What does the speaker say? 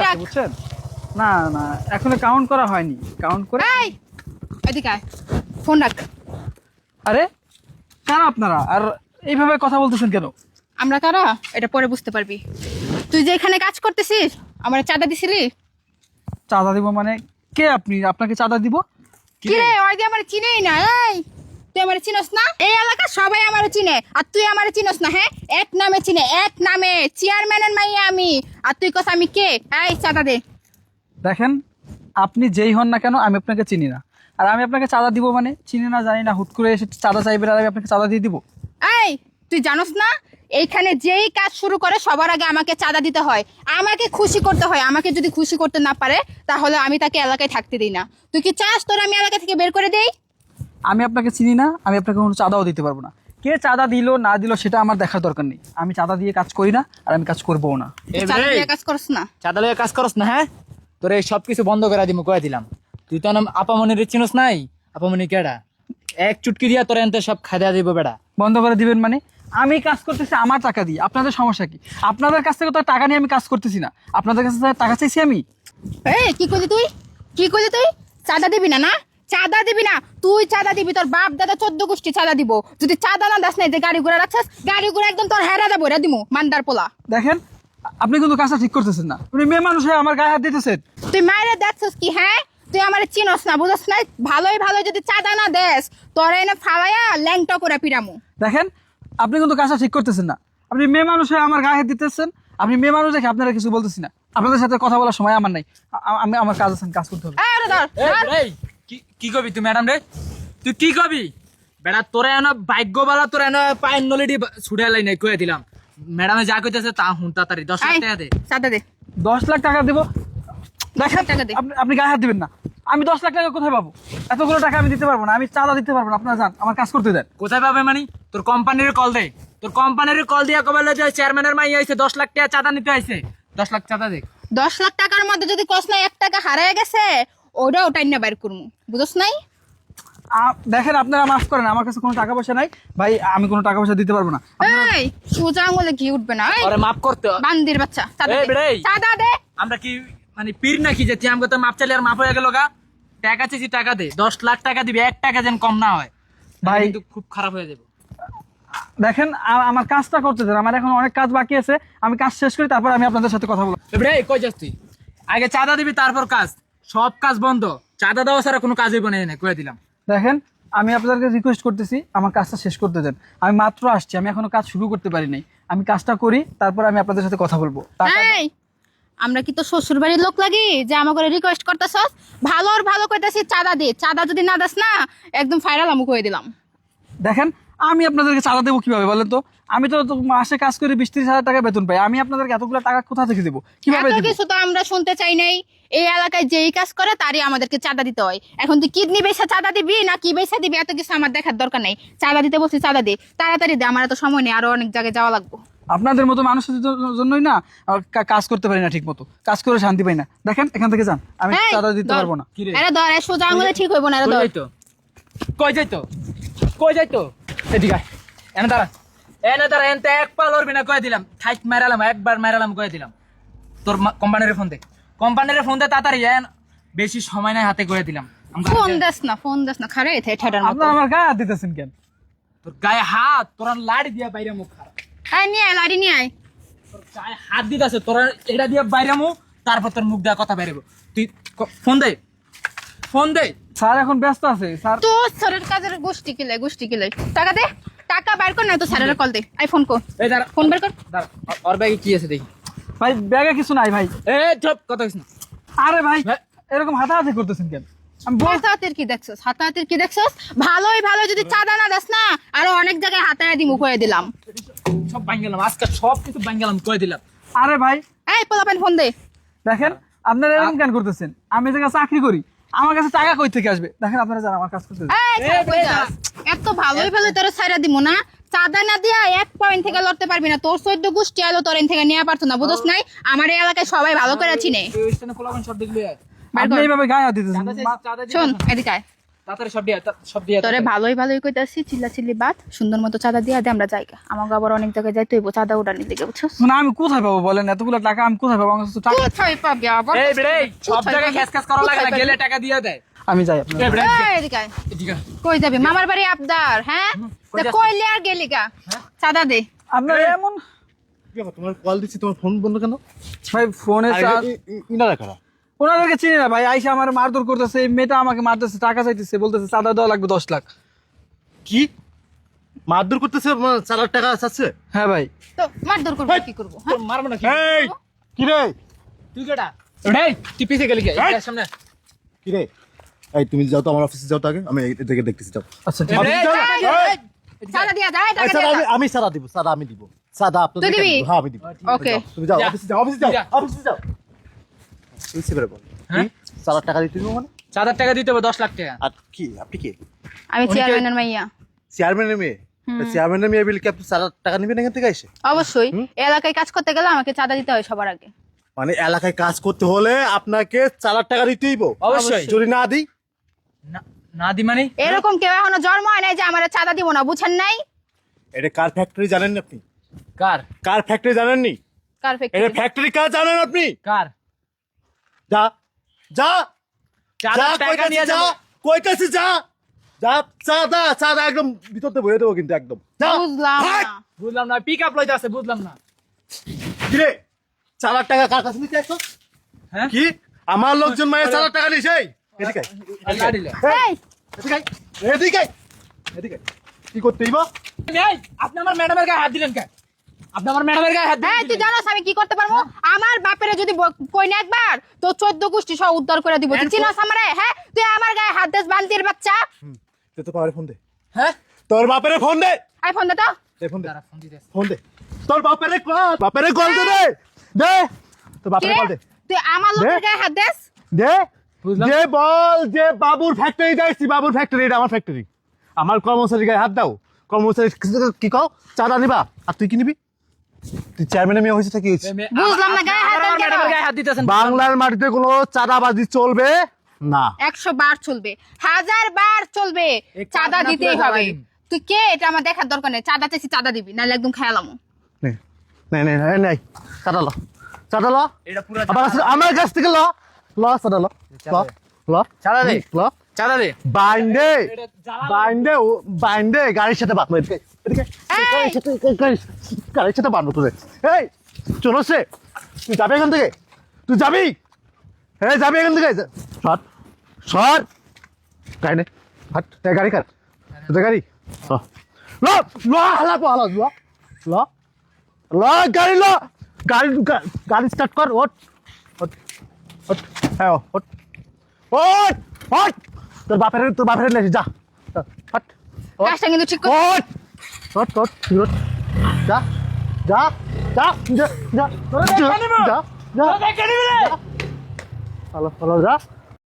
রাখ বুঝছেন? না না এখনো কাউন্ট করা হয়নি, কাউন্ট করে। এই এদিকে আয়, ফোন রাখ। আরে কারা আপনারা, আর এইভাবে কথা বলতেছেন কেন? আমরা কারা এটা পরে বুঝতে পারবি। তুই যে এখানে কাজ করতেছিস আমার চাঁদা দিছিলি? চাঁদা দিব মানে? কে আপনি? আপনাকে চাঁদা দিব? কি রে, ওই যে আমার চিনেই না। এই তুই আমার চিনস না? এই এলাকা সবাই আমার চিনে, আর তুই আমার চিনস না? হ্যাঁ, এক নামে চিনে, এক নামে চেয়ারম্যানের মাইয়া আমি, আর তুই কস আমি কে? এই চাঁদা দে। দেখেন আপনি যেই হন না কেন আমি আপনাকে চিনি না, আর আমি আপনাকে চাঁদা দিব মানে চিনি না জানি না হুট করে এসে চাঁদা চাইবেন আর আমি আপনাকে চাঁদা দিয়ে দিব? এই তুই জানোস না এইখানে যেই কাজ শুরু করে সবার আগে আমাকে চাঁদা দিতে হয়, আমাকে খুশি করতে হয়। আমাকে যদি খুশি করতে না পারে তাহলে আমি তাকে এলাকায় থাকতে দিই না। তুই কি চাস তোর আমি এলাকা থেকে বের করে দেই? আমি আপনাকে চিনি না, আমি আপনাকে কোনো চাঁদাও দিতে পারবো না। কে চাঁদা দিল না দিল সেটা আমার দেখার দরকার নেই। আমি চাঁদা দিয়ে কাজ করি না, আর আমি কাজ করবো না। তুই চাঁদা দিয়ে কাজ করস না? চাঁদা লইয়া কাজ করস না? হ্যাঁ, তোর এই সব কিছু বন্ধ করে দিমু কয়ে দিলাম। তুই তো আপামনির চিনস নাই? আপামনি কেডা? এক চুটকি দিয়া তোর এনতে সব খাইয়া দিব বেড়া। বন্ধ করে দিবেন মানে? আমি কাজ করতেছি আমার টাকা দিয়ে, আপনাদের সমস্যা কি? আপনাদের কাছ থেকে তো টাকা নিয়ে আমি কাজ করতেছি না, আপনাদের কাছে টাকা চাইছি আমি। এই কি করলি তুই? কি করলি তুই? চাঁদা দিবি না? না চাঁদা দিবি না? তুই চাঁদা দিবি, তোর বাপ দাদা 14 গোষ্ঠী চাঁদা দিব। যদি চাঁদা না দাস না, যে গাড়ি ঘোড়া রাখছিস গাড়ি ঘোড়া একদম তোর হেরা যাবো, এরা দিমু মান্দার পোলা। দেখেন আপনি কিন্তু কাজটা ঠিক করতেছেন না, আপনি মেয়ে মানুষ হয়ে আমার গায়ে হাত দিতেছেন। তুই মায়ের দেখছিস কি? হ্যাঁ, তুই আমার চিনস না, বুঝছ না? ভালোই ভালো যদি চাঁদা না দেস তোর এনে ফালাইয়া ল্যাংটা করে পিরামু। দেখেন আপনি কিন্তু কাজটা ঠিক করতেছেন না, আপনি মেয়ে মানুষ হয়ে আমার গায়ে হাত দিতেছেন। আপনি মেয়ে মানুষ দেখে আপনারা কিছু বলতেছি না, আপনাদের সাথে কথা বলার সময় আমার নাই। আমি আমার কাজ আছে, কাজ করতে হবে। এই আরে ধর, ধর। এই কি কবি তুই ম্যাডাম রে? তুই কি কবি বেড়া? তোরা এনে ভাগ্যবালা, তোরা এনে পায়ের নলিডি ছুড়ে লাই নাই কয়ে দিলাম। ম্যাডামে যা কইতেছে তা হুন তাড়াতাড়ি 10 লাখ এই, টাকা দে। চাঁদা দে। 10 লাখ টাকা দেবো? দেখেন টাকা দে। আপনি গায়ে হাত দিবেন না। আমি 10 লাখ টাকা কোথায় পাবো? এতগুলো টাকা আমি দিতে পারবো না, আমি চাঁদা দিতে পারবো না। আপনারা যান, আমার কাজ করতে দেন। কোথায় পাবে মানে? তোর কোম্পানির কল দে। তোর কোম্পানির কল দিয়া কবে যে চেয়ারম্যানের মাই আইছে 10 লাখ টাকা চাঁদা নিতে আইছে। 10 লাখ চাঁদা দে। 10 লাখ টাকার মধ্যে যদি কস না 1 টাকা হারায় গেছে, ওটা ওটাই না বাইর করমু, বুঝছ নাই? দেখেন আপনারা মাফ করেন, আমার কাছে কোনো টাকা পয়সা নাই ভাই, আমি কোনো টাকা পয়সা দিতে পারবো না। এই সোজা আঙুলে ঘি উঠবে না। এই আরে মাফ করতে বান্দির বাচ্চা, চাঁদা এই দে। বেড়াই। চাঁদা দে। আমরা কি মানে পীর নাকি যে তুই আমাকে তো মাপ চাইলে আর মাপ হয়ে গেল গা? টাকা চাইছি টাকা দে। 10 লাখ টাকা দিবি, 1 টাকা যেন কম না হয় ভাই কিন্তু খুব খারাপ হয়ে যাবে। দেখেন আমার কাজটা করতে দেন, আমার এখন অনেক কাজ বাকি আছে, আমি কাজ শেষ করি তারপর আমি আপনাদের সাথে কথা বলবো। এবারে কই যাস তুই? আগে চাঁদা দিবি তারপর কাজ। সব কাজ বন্ধ, চাঁদা দেওয়া ছাড়া কোনো কাজই বনে না কয়ে দিলাম। দেখেন আমি আপনাদেরকে রিকোয়েস্ট করতেছি আমার কাজটা শেষ করতে দেন। আমি মাত্র আসছি, আমি এখনো কাজ শুরু করতে পারি নাই। আমি কাজটা করি তারপর আমি আপনাদের সাথে কথা বলবো। এই আমরা কি তো শ্বশুর বাড়ির লোক লাগি যে আমাকে রিকোয়েস্ট করতেছস? ভালোর ভালো কইতাছি চাঁদা দে। চাঁদা যদি না দাস না একদম ফাইনাল আমু কই দিলাম। দেখেন আমি আপনাদেরকে চাঁদা দেবো কিভাবে বলেন তো? আমি তো মাসে কাজ করে 20-30 হাজার টাকা বেতন পাই, আমি আপনাদেরকে এতগুলো টাকা কোথা থেকে দেবো, কিভাবে এত দেবো? কিছু তো আমরা শুনতে চাই নাই। এই এলাকায় যেই কাজ করে তারই আমাদেরকে চাঁদা দিতে হয়। এখন তুই কিডনি বেচা চাঁদা দিবি না কি বেচা দিবি এত কিছু আমার দেখার দরকার নাই। চাঁদা দিতে বলছি চাঁদা দে, তাড়াতাড়ি দে, আমার এত সময় নেই, আরো অনেক জায়গায় যাওয়া লাগবে। আপনাদের মতো মানুষের জন্যই না কাজ করতে পারি না ঠিক মতো, কাজ করে শান্তি পাই না। দেখেন এখান থেকে যান, আমি এই, চাঁদা দিতে ধর। পারবো না। কি রে? আরে ধর, এই সোজা আঙুলে ঠিক হইব না। আরে কই ধর। যাইতো? কই যাইতো? কই যাইতো? এদিকে আয়। এনে দাঁড়া। এনে দাঁড়া, এনতে এক পা লড়বি না কয়ে দিলাম। ঠাইট মারালাম, একবার মারালাম কয়ে দিলাম। তোর কোম্পানির ফোন দে। কোম্পানির ফোন দে তাড়াতাড়ি। বেশি সময় নাই হাতে কয়ে দিলাম। ফোন দেস না, ফোন দেস না, খারে এথে ঠাডার মতো। আপনারা আমার গায়ে হাত দিতেছেন কেন? তোর গায়ে হাত, তোর লাড়ি দিয়া বাইরে মুখ খারাপ। এই নিয়ে আয়, লাড়ি নিয়ে আয়। তোর গায়ে হাত দিতেছে, তোর এটা দিয়ে বাইরে মুখ, তারপর তোর মুখ দেওয়া কথা বেরোবো। তুই ফোন দে, ফোন দে। স্যার এখন ব্যস্ত আছে স্যার। তো স্যারের কাজের গোষ্ঠী কিলে টাকা দে, টাকা বাইর কর না তো স্যারের কল দে। আই ফোন কর, এই দাঁড়া, ফোন বের কর। দাঁড়া, ওর ব্যাগে কি আছে দেখি। ভাই ব্যাগে কিছু নাই ভাই। এ চুপ, কথা কইছ না। আরে ভাই হ্যাঁ। এরকম হাতাহাতি করতেছেন কেন? আমি হাতাহাতির কি দেখছস? হাতাহাতির কি দেখছস? ভালোই ভালো যদি চাঁদা না দাস না আরো অনেক জায়গায় হাতায় দিমু কয়ে দিলাম। সব ভাঙ গেলাম, আজকে সব কিছু ভাঙ গেলাম কয়ে দিলাম। আরে ভাই এই পোলাপান ফোন দে। দেখেন আপনারা এরকম কেন করতেছেন? আমি যে চাকরি করি, আমার কাছে টাকা কই থেকে আসবে? দেখেন আপনারা যান, আমার কাজ করতে দেন। এই ছাড়, কই যাস? এত ভালোই ভালো তোর ছাইরা দিমু না? চাঁদা না দিয়া 1 পয়েন্ট থেকে লড়তে পারবি না। তোর 14 গোষ্ঠী আইলো তোর এন থেকে নিয়ে পারতো না, বুঝছ নাই? আমার এই এলাকায় সবাই ভালো করে চিনে। এই স্টেশনে পোলাপান সব দেখলি। আপনি এইভাবে গায়ে হাত দিতেছেন। শোন এদিকে আয়। তাড়াতাড়ি সব দিয়ে তোরে ভালোই কইতাছি, চিল্লি বাদ, সুন্দর মতো চাঁদা দিয়া দে, আমরা যাইগা। আমাকে আবার অনেক জায়গায় যাইতে হইব চাঁদা উঠানি দিকে, বুঝছস? মানে আমি কোথায় পাবো বলেন, এতগুলো টাকা আমি কোথায় পাবো? আমার কাছে তো টাকা। কোথায় পাবি আবার? এই বেড়ে সব জায়গায় খেস করা লাগে না, গেলে টাকা দিয়ে দেয়। আমি যাই আপনার। এই বেড়ে এই, এদিকে আয়। এদিকে কই যাবি? মামার বাড়ি আবদার, হ্যাঁ? কই তা যাচ্ছিস? কইলে আর গেলি গা? চাঁদা দে। আপনার এমন তোমার কল দিচ্ছি, তোমার ফোন বন্ধ কেন? ভাই ফোনে ইনারা কারা? ওনাদেরকে চিনি না ভাই, আইসা আমার মারধর করতেছে, এই মেয়েটা আমাকে মারতেছে, টাকা চাইতেছে, বলতেছে চাঁদা দেওয়া লাগবে 10 লাখ। কি মারধর করতেছে? 4 লাখ টাকা চাচ্ছে? হ্যাঁ ভাই। তো মারধর করবো, কি করবো? হ্যাঁ? মারবো না কি? এই কি রে? তুই কেডা? এই তুই পিছে গেলি কে? এই সামনে। কি রে? এই তুমি যাও তো আমার অফিসে, যাও তো আগে, আমি এদিকে দেখতেছি, যাও। আচ্ছা ঠিক এই আছে। বেড়ে, এই, এই, এই, চাঁদা দিয়া যায়, এই টাকা স্যার, দিয়া। আমি সাদা দিব, সাদা আমি দিব, সাদা আপনাদের তুই দিবি? হ্যাঁ আমি দিব। ওকে। তুমি যাও যা। অফিসে, যাও অফিসে, যাও যা। অফিসে, যাও। তুই সেবারে বল, হ্যাঁ? 4 লাখ টাকা দিতে দিব মানে? চাঁদার টাকা দিতে হবে 10 লাখ টাকা। আর কি আপনি কি আমি উনি চেয়ারম্যানের মাইয়া। চেয়ারম্যানের মেয়ে? চেয়ারম্যানের মেয়ে বলে কি আপনি 4 লাখ টাকা নেবেন এখান থেকে এসে? অবশ্যই এই এলাকায় কাজ করতে গেলে আমাকে চাঁদা দিতে হয় সবার আগে। মানে এলাকায় কাজ করতে হলে আপনাকে 4 লাখ টাকা দিতেই হইব? অবশ্যই। যদি না দিই? না দি মানে এরকম কেউ এখনো জন্ম হয় নাই যে আমার চাঁদা দিব না, বুঝেন নাই? এটা কার ফ্যাক্টরি জানেন আপনি? কার কার ফ্যাক্টরি জানেননি? কার এটা ফ্যাক্টরি? ফ্যাক্টরি কার জানেন আপনি? কার যা যা যা, চাঁদার টাকা নিয়ে যা, যাবো। কইতাছি যা যা, চাঁদা চাঁদা একদম ভিতরতে বইয়ে দেবো কিন্তু একদম। যা বুঝলাম ভাগ। না। বুঝলাম না, পিক আপ লইতে আছে, বুঝলাম না। কি রে, 4 লাখ টাকা কার কাছে নিতে আসছো? হ্যাঁ কি আমার লোকজন মায়ের 4 লাখ টাকা নিছে? এদিকে আয়, না দিলে এই, এদিকে আয়, এদিকে আয়, এদিকে আয়। কি করতে হইব? এই, আপনি আমার ম্যাডামের গায়ে হাত দিলেন কেন? আপনি আমার ম্যাডামের গায়ে হাত এই, তুই দিলেন। জানোস আমি কি করতে পারবো? আমার বাপেরে যদি কই না একবার, তো 14 গোষ্ঠী সব উদ্ধার করে দিব। তুই চিনোস আমারে? হ্যাঁ, তুই আমার গায়ে হাত দিস, বান্তির বাচ্চা। তুই তো পারে ফোন দে, হ্যাঁ তোর বাপেরে ফোন দে, আই ফোন দে তো। দে ফোন দে, দাঁড়া, ফোন দিতে আছে। ফোন দে, তোর বাপেরে কল দে, দে তোর কি বাপেরে রে? কল দে, তুই আমার লোকের গায়ে হাত দিস? দে বুঝলাম। যে বল যে বাবুর ফ্যাক্টরি যাইছি, বাবুর ফ্যাক্টরি, এটা আমার ফ্যাক্টরি, আমার কর্মচারী গায়ে হাত দাও। কর্মচারী কি কও? চাঁদা নিবা? আর তুই কি নিবি? তুই চেয়ারম্যানের মেয়ে হয়েছে কি? বুঝলাম না, গায়ে হাত আমার দেন কেন? ম্যাডামের গায়ে হাত দিতেছেন। বাংলার মাটিতে কোনো চাঁদাবাজি চলবে না। 100 বার চলবে, 1000 বার চলবে, এই চাঁদা কাজ না দিতেই করে হবে। জ্বালাই দিন। তুই কে এটা আমার দেখার দরকার নেই। চাঁদা চাইছি, চাঁদা দিবি, নাহলে একদম খেয়ালামো। নে নে নে নে, নে চাঁদা ল, চাঁদা ল, এটা পুরো আবার আমার কাছ থেকে ল, ল চাঁদা ল, ল ল চাঁদা দে। ল, চাঁদা দে। বাইন্ডে এটা জ্বালা- বাইন্ডে বাইন্ডে গাড়ির সাথে বাঁধবো, এদিকে এদিকে, এই! গাড়ির সাথে বাঁধবো তোদের। এই চলো সে, তুই যাবি এখান থেকে? তুই যাবি? হ্যাঁ যাবি এখান থেকে? শট শট, গাড়ি নে, হাট, এই গাড়ি কার? তোদের গাড়ি? ল ল ল, হালাবো হালা, ল ল ল, গাড়ি ল, গাড়ি গাড়ি স্টার্ট কর, ওঠ ওঠ ওঠ, হ্যাঁ ওঠ ওঠ ওঠ, তোর বাপের লেছি, যা হট, কাজটা কিন্তু ঠিক করে। ওঠ ওঠ ওঠ, ওঠ, যা যা যা যা যা যা যা, দেখে নিবি রে। হ্যালো হ্যালো, যা